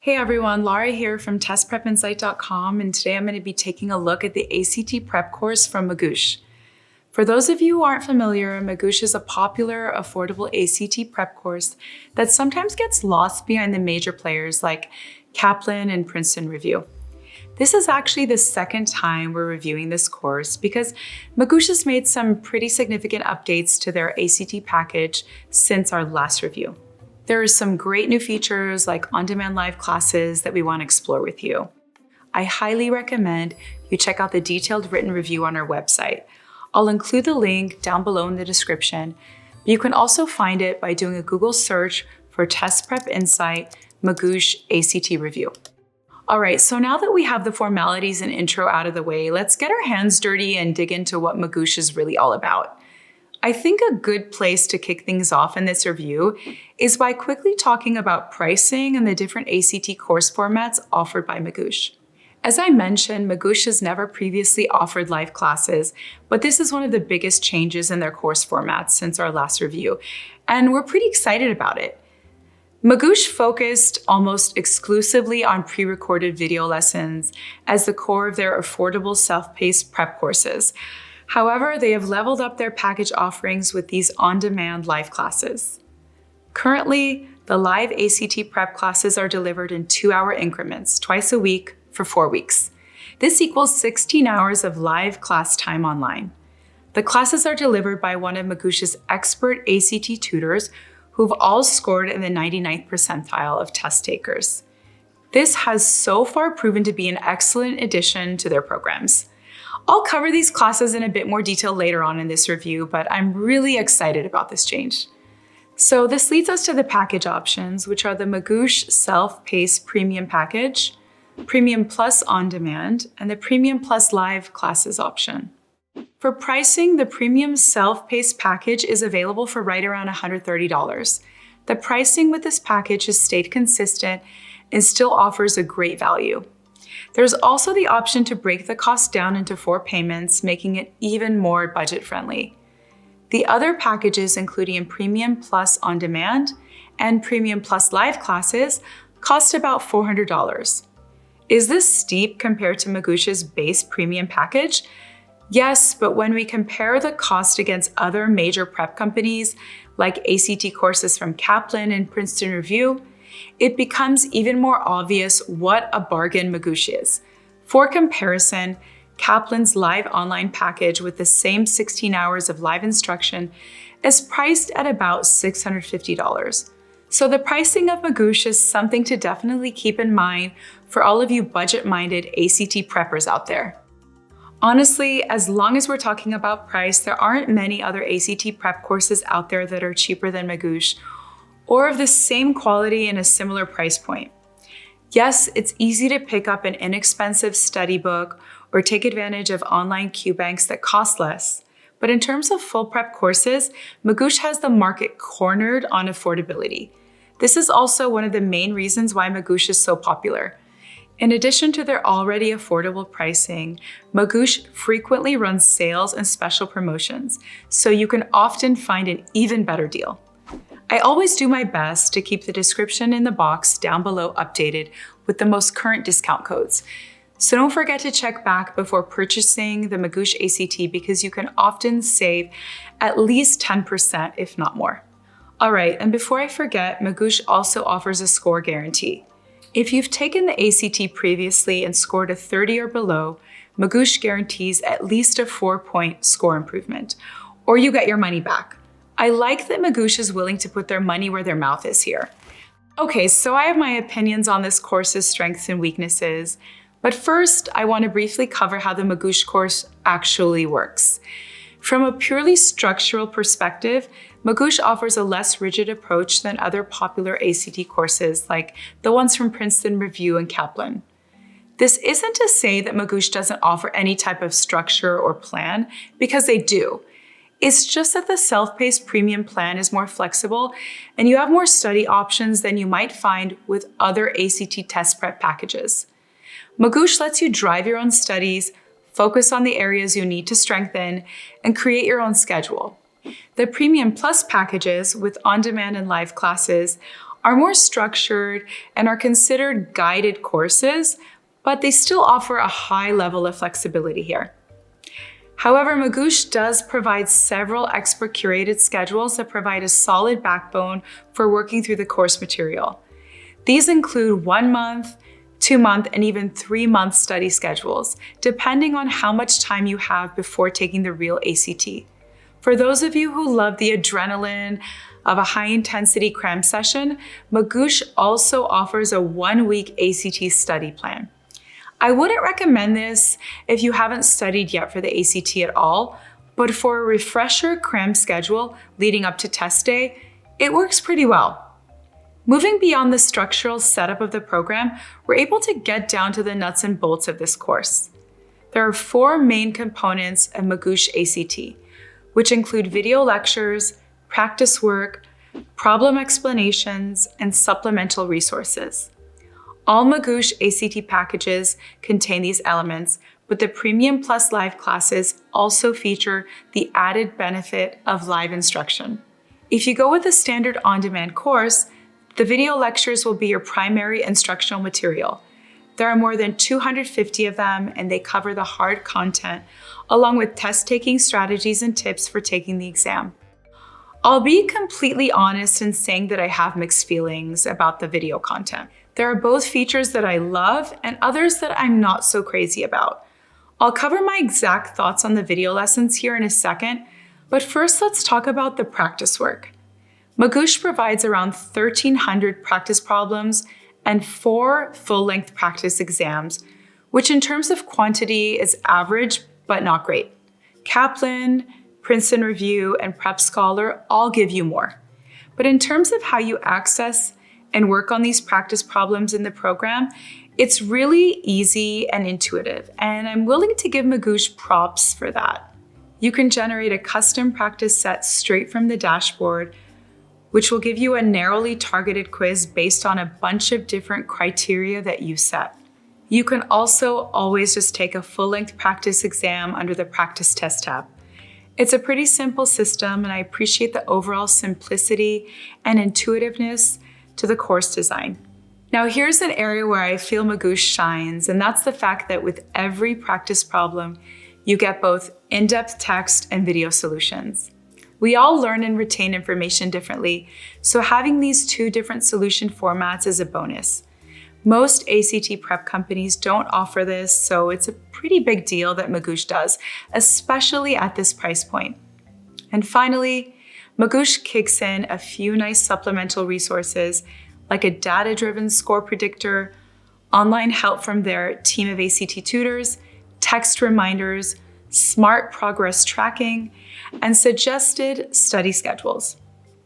Hey everyone, Lara here from testprepinsight.com, and today I'm going to be taking a look at the ACT prep course from Magoosh. For those of you who aren't familiar, Magoosh is a popular, affordable ACT prep course that sometimes gets lost behind the major players like Kaplan and Princeton review. This is actually the second time we're reviewing this course because Magoosh has made some pretty significant updates to their ACT package since our last review. There are some great new features like on-demand live classes that we want to explore with you. I highly recommend you check out the detailed written review on our website. I'll include the link down below in the description. You can also find it by doing a Google search for Test Prep Insight Magoosh ACT review. All right, so now that we have the formalities and intro out of the way, let's get our hands dirty and dig into what Magoosh is really all about. I think a good place to kick things off in this review is by quickly talking about pricing and the different ACT course formats offered by Magoosh. As I mentioned, Magoosh has never previously offered live classes, but this is one of the biggest changes in their course formats since our last review, and we're pretty excited about it. Magoosh focused almost exclusively on pre-recorded video lessons as the core of their affordable self-paced prep courses. However, they have leveled up their package offerings with these on-demand live classes. Currently, the live ACT prep classes are delivered in 2-hour increments, twice a week for 4 weeks. This equals 16 hours of live class time online. The classes are delivered by one of Magoosh's expert ACT tutors who've all scored in the 99th percentile of test takers. This has so far proven to be an excellent addition to their programs. I'll cover these classes in a bit more detail later on in this review, but I'm really excited about this change. So this leads us to the package options, which are the Magoosh Self-Paced Premium Package, Premium Plus On Demand, and the Premium Plus Live Classes option. For pricing, the Premium Self-Paced Package is available for right around $130. The pricing with this package has stayed consistent and still offers a great value. There's also the option to break the cost down into 4 payments, making it even more budget-friendly. The other packages, including Premium Plus On Demand and Premium Plus Live classes, cost about $400. Is this steep compared to Magoosh's base premium package? Yes, but when we compare the cost against other major prep companies like ACT courses from Kaplan and Princeton Review, it becomes even more obvious what a bargain Magoosh is. For comparison, Kaplan's live online package with the same 16 hours of live instruction is priced at about $650. So the pricing of Magoosh is something to definitely keep in mind for all of you budget-minded ACT preppers out there. Honestly, as long as we're talking about price, there aren't many other ACT prep courses out there that are cheaper than Magoosh, or of the same quality and a similar price point. Yes, it's easy to pick up an inexpensive study book or take advantage of online Q banks that cost less. But in terms of full prep courses, Magoosh has the market cornered on affordability. This is also one of the main reasons why Magoosh is so popular. In addition to their already affordable pricing, Magoosh frequently runs sales and special promotions, so you can often find an even better deal. I always do my best to keep the description in the box down below updated with the most current discount codes. So don't forget to check back before purchasing the Magoosh ACT because you can often save at least 10%, if not more. All right, and before I forget, Magoosh also offers a score guarantee. If you've taken the ACT previously and scored a 30 or below, Magoosh guarantees at least a 4-point score improvement, or you get your money back. I like that Magoosh is willing to put their money where their mouth is here. Okay, so I have my opinions on this course's strengths and weaknesses, but first I want to briefly cover how the Magoosh course actually works. From a purely structural perspective, Magoosh offers a less rigid approach than other popular ACT courses like the ones from Princeton Review and Kaplan. This isn't to say that Magoosh doesn't offer any type of structure or plan, because they do. It's just that the self-paced premium plan is more flexible and you have more study options than you might find with other ACT test prep packages. Magoosh lets you drive your own studies, focus on the areas you need to strengthen, and create your own schedule. The Premium Plus packages with on-demand and live classes are more structured and are considered guided courses, but they still offer a high level of flexibility here. However, Magoosh does provide several expert curated schedules that provide a solid backbone for working through the course material. These include 1 month, 2-month, and even 3-month study schedules, depending on how much time you have before taking the real ACT. For those of you who love the adrenaline of a high-intensity cram session, Magoosh also offers a 1-week ACT study plan. I wouldn't recommend this if you haven't studied yet for the ACT at all, but for a refresher cram schedule leading up to test day, it works pretty well. Moving beyond the structural setup of the program, we're able to get down to the nuts and bolts of this course. There are 4 main components of Magoosh ACT, which include video lectures, practice work, problem explanations, and supplemental resources. All Magoosh ACT packages contain these elements, but the Premium Plus Live classes also feature the added benefit of live instruction. If you go with a standard on-demand course, the video lectures will be your primary instructional material. There are more than 250 of them, and they cover the hard content, along with test-taking strategies and tips for taking the exam. I'll be completely honest in saying that I have mixed feelings about the video content. There are both features that I love and others that I'm not so crazy about. I'll cover my exact thoughts on the video lessons here in a second, but first let's talk about the practice work. Magoosh provides around 1,300 practice problems and 4 full-length practice exams, which in terms of quantity is average but not great. Kaplan, Princeton Review, and PrepScholar all give you more. But in terms of how you access and work on these practice problems in the program, it's really easy and intuitive, and I'm willing to give Magoosh props for that. You can generate a custom practice set straight from the dashboard, which will give you a narrowly targeted quiz based on a bunch of different criteria that you set. You can also always just take a full-length practice exam under the Practice Test tab. It's a pretty simple system, and I appreciate the overall simplicity and intuitiveness to the course design. Now here's an area where I feel Magoosh shines, and that's the fact that with every practice problem, you get both in-depth text and video solutions. We all learn and retain information differently, so having these 2 different solution formats is a bonus. Most ACT prep companies don't offer this, so it's a pretty big deal that Magoosh does, especially at this price point. And finally, Magoosh kicks in a few nice supplemental resources like a data-driven score predictor, online help from their team of ACT tutors, text reminders, smart progress tracking, and suggested study schedules.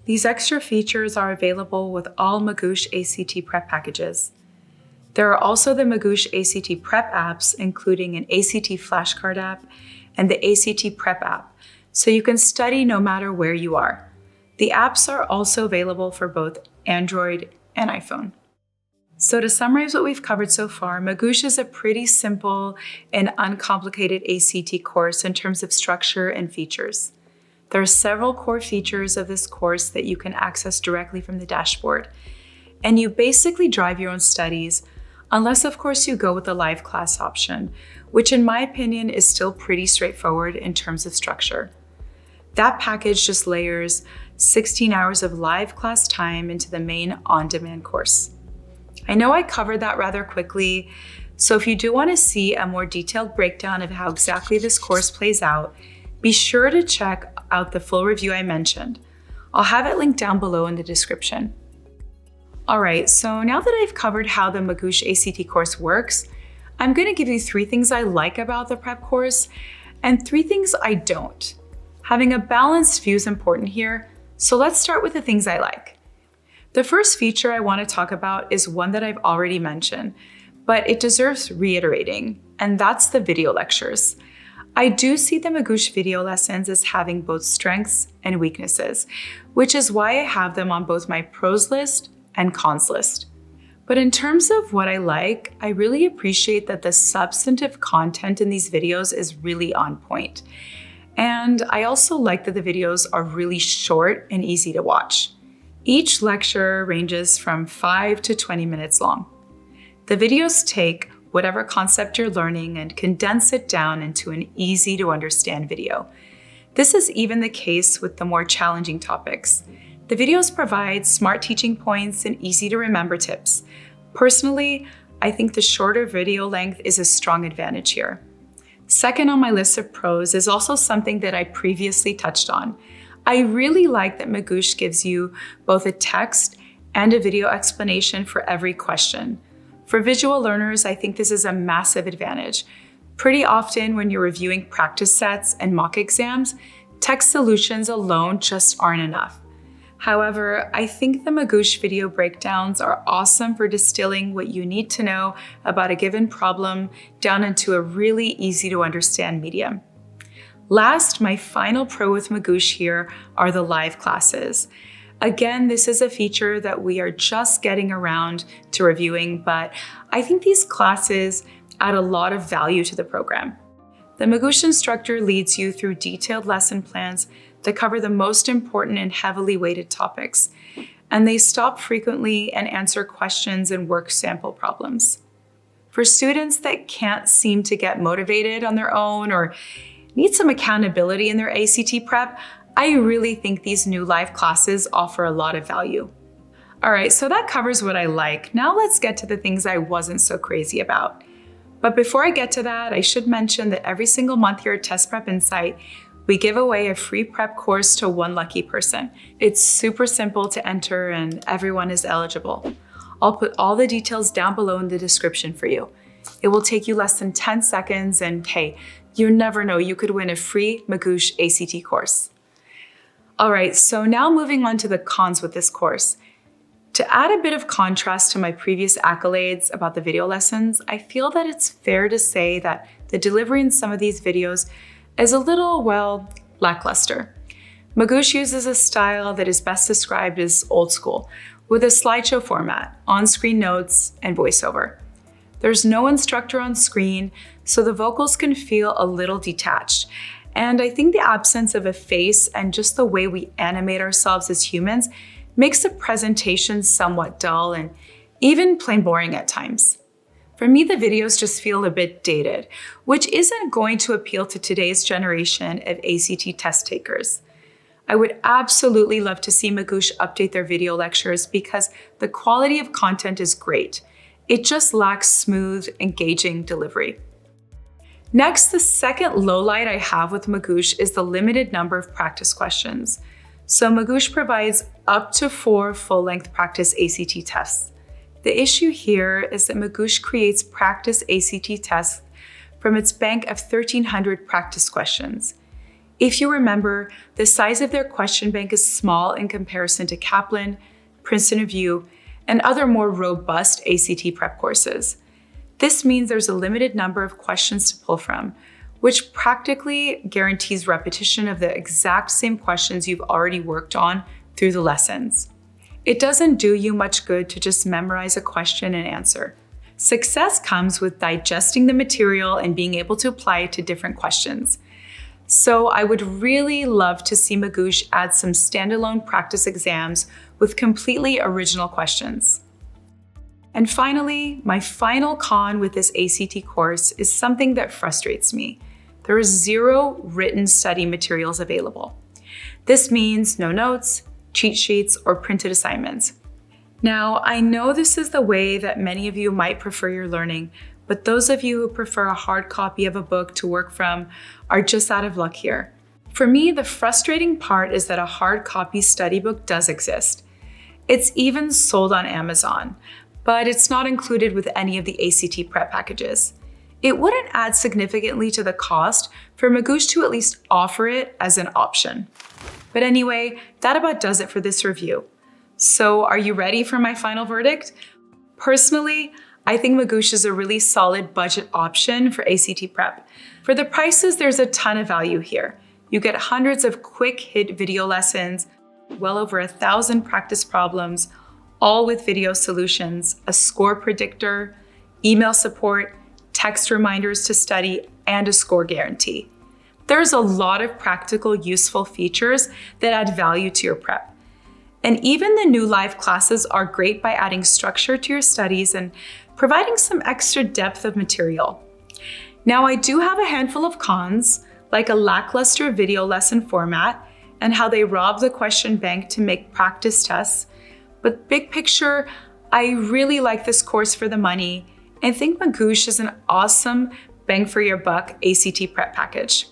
These extra features are available with all Magoosh ACT prep packages. There are also the Magoosh ACT prep apps, including an ACT flashcard app and the ACT prep app, so you can study no matter where you are. The apps are also available for both Android and iPhone. So to summarize what we've covered so far, Magoosh is a pretty simple and uncomplicated ACT course in terms of structure and features. There are several core features of this course that you can access directly from the dashboard, and you basically drive your own studies, unless of course you go with the live class option, which in my opinion is still pretty straightforward in terms of structure. That package just layers 16 hours of live class time into the main on-demand course. I know I covered that rather quickly, so if you do want to see a more detailed breakdown of how exactly this course plays out, be sure to check out the full review I mentioned. I'll have it linked down below in the description. All right, so now that I've covered how the Magoosh ACT course works, I'm going to give you 3 things I like about the prep course and 3 things I don't. Having a balanced view is important here, so let's start with the things I like. The first feature I want to talk about is one that I've already mentioned, but it deserves reiterating, and that's the video lectures. I do see the Magoosh video lessons as having both strengths and weaknesses, which is why I have them on both my pros list and cons list. But in terms of what I like, I really appreciate that the substantive content in these videos is really on point. And I also like that the videos are really short and easy to watch. Each lecture ranges from 5 to 20 minutes long. The videos take whatever concept you're learning and condense it down into an easy to understand video. This is even the case with the more challenging topics. The videos provide smart teaching points and easy to remember tips. Personally, I think the shorter video length is a strong advantage here. Second on my list of pros is also something that I previously touched on. I really like that Magoosh gives you both a text and a video explanation for every question. For visual learners, I think this is a massive advantage. Pretty often when you're reviewing practice sets and mock exams, text solutions alone just aren't enough. However, I think the Magoosh video breakdowns are awesome for distilling what you need to know about a given problem down into a really easy to understand medium. Last, my final pro with Magoosh here are the live classes. Again, this is a feature that we are just getting around to reviewing, but I think these classes add a lot of value to the program. The Magoosh instructor leads you through detailed lesson plans that cover the most important and heavily weighted topics, and they stop frequently and answer questions and work sample problems. For students that can't seem to get motivated on their own or need some accountability in their ACT prep, I really think these new live classes offer a lot of value. All right, so that covers what I like. Now let's get to the things I wasn't so crazy about. But before I get to that, I should mention that every single month here at Test Prep Insight, we give away a free prep course to one lucky person. It's super simple to enter and everyone is eligible. I'll put all the details down below in the description for you. It will take you less than 10 seconds and hey, you never know, you could win a free Magoosh ACT course. All right, so now moving on to the cons with this course. To add a bit of contrast to my previous accolades about the video lessons, I feel that it's fair to say that the delivery in some of these videos is a little, well, lackluster. Magoosh uses a style that is best described as old school, with a slideshow format, on-screen notes, and voiceover. There's no instructor on screen, so the vocals can feel a little detached. And I think the absence of a face and just the way we animate ourselves as humans makes the presentation somewhat dull and even plain boring at times. For me, the videos just feel a bit dated, which isn't going to appeal to today's generation of ACT test takers. I would absolutely love to see Magoosh update their video lectures because the quality of content is great. It just lacks smooth, engaging delivery. Next, the second lowlight I have with Magoosh is the limited number of practice questions. So Magoosh provides up to 4 full-length practice ACT tests. The issue here is that Magoosh creates practice ACT tests from its bank of 1,300 practice questions. If you remember, the size of their question bank is small in comparison to Kaplan, Princeton Review, and other more robust ACT prep courses. This means there's a limited number of questions to pull from, which practically guarantees repetition of the exact same questions you've already worked on through the lessons. It doesn't do you much good to just memorize a question and answer. Success comes with digesting the material and being able to apply it to different questions. So I would really love to see Magoosh add some standalone practice exams with completely original questions. And finally, my final con with this ACT course is something that frustrates me. There is 0 written study materials available. This means no notes, cheat sheets, or printed assignments. Now, I know this is the way that many of you might prefer your learning, but those of you who prefer a hard copy of a book to work from are just out of luck here. For me, the frustrating part is that a hard copy study book does exist. It's even sold on Amazon, but it's not included with any of the ACT prep packages. It wouldn't add significantly to the cost for Magoosh to at least offer it as an option. But anyway, that about does it for this review. So are you ready for my final verdict? Personally, I think Magoosh is a really solid budget option for ACT prep. For the prices, there's a ton of value here. You get hundreds of quick hit video lessons, well over 1,000 practice problems, all with video solutions, a score predictor, email support, text reminders to study, and a score guarantee. There's a lot of practical, useful features that add value to your prep. And even the new live classes are great by adding structure to your studies and providing some extra depth of material. Now, I do have a handful of cons, like a lackluster video lesson format and how they rob the question bank to make practice tests. But big picture, I really like this course for the money and think Magoosh is an awesome bang for your buck ACT prep package.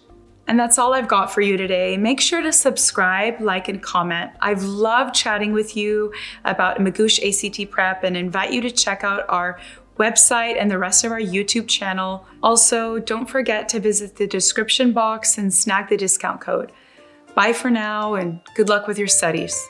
And that's all I've got for you today. Make sure to subscribe, like, and comment. I've loved chatting with you about Magoosh ACT Prep and invite you to check out our website and the rest of our YouTube channel. Also, don't forget to visit the description box and snag the discount code. Bye for now and good luck with your studies.